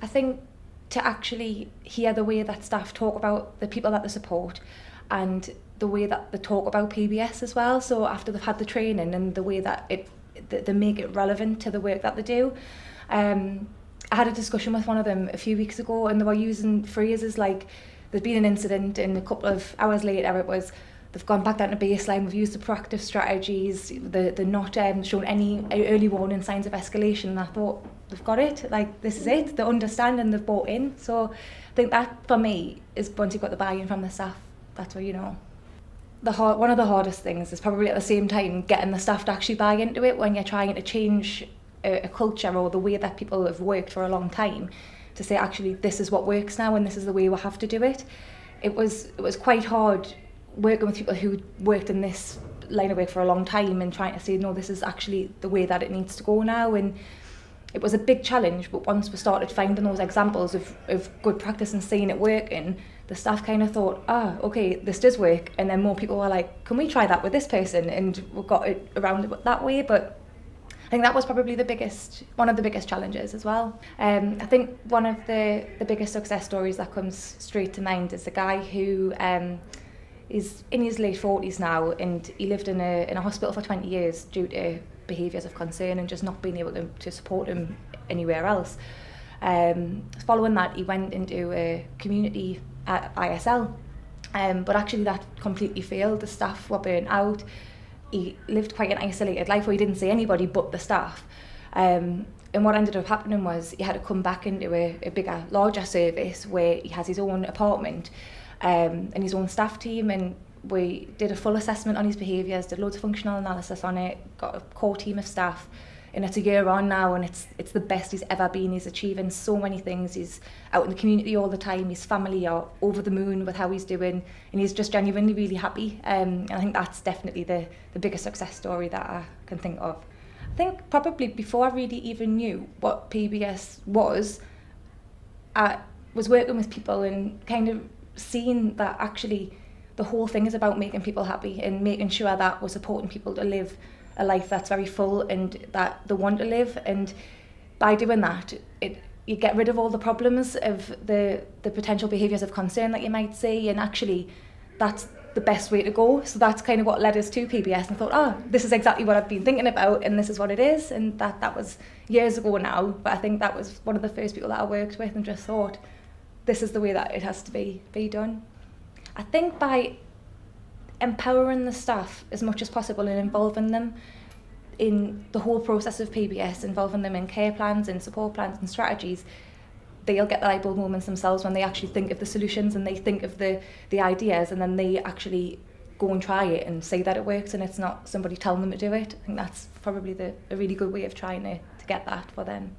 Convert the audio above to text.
I think to actually hear the way that staff talk about the people that they support and the way that they talk about PBS as well. So after they've had the training and the way that they make it relevant to the work that they do. I had a discussion with one of them a few weeks ago, and they were using phrases like there'd been an incident and a couple of hours later it was they've gone back down to baseline, we've used the proactive strategies, they're not shown any early warning signs of escalation. And I thought, they've got it, like this is it, they understand and they've bought in. So I think that for me is once you've got the buy-in from the staff, that's where you know. One of the hardest things is probably at the same time getting the staff to actually buy into it when you're trying to change a culture or the way that people have worked for a long time, to say actually this is what works now and this is the way we have to do it. It was quite hard working with people who worked in this line of work for a long time and trying to say no, this is actually the way that it needs to go now. And it was a big challenge, but once we started finding those examples of good practice and seeing it working, the staff kind of thought, okay, this does work. And then more people were like, can we try that with this person? And we got it around it that way. But I think that was probably one of the biggest challenges as well. I think one of the biggest success stories that comes straight to mind is a guy who is in his late 40s now, and he lived in a hospital for 20 years due to behaviours of concern and just not being able to support him anywhere else. Following that, he went into a community at ISL, but actually that completely failed. The staff were burnt out. He lived quite an isolated life where he didn't see anybody but the staff. And what ended up happening was he had to come back into a bigger, larger service where he has his own apartment and his own staff team, and we did a full assessment on his behaviours, did loads of functional analysis on it, got a core team of staff, and it's a year on now and it's the best he's ever been. He's achieving so many things. He's out in the community all the time. His family are over the moon with how he's doing, and he's just genuinely really happy. And I think that's definitely the biggest success story that I can think of. I think probably before I really even knew what PBS was, I was working with people and kind of seeing that actually the whole thing is about making people happy and making sure that we're supporting people to live a life that's very full and that they want to live. And by doing that, you get rid of all the problems of the potential behaviours of concern that you might see, and actually that's the best way to go. So that's kind of what led us to PBS, and thought, this is exactly what I've been thinking about and this is what it is. And that was years ago now, but I think that was one of the first people that I worked with and just thought, this is the way that it has to be done. I think by empowering the staff as much as possible and involving them in the whole process of PBS, involving them in care plans and support plans and strategies, they'll get the light bulb moments themselves when they actually think of the solutions and they think of the ideas, and then they actually go and try it and say that it works and it's not somebody telling them to do it. I think that's probably a really good way of trying to get that for them.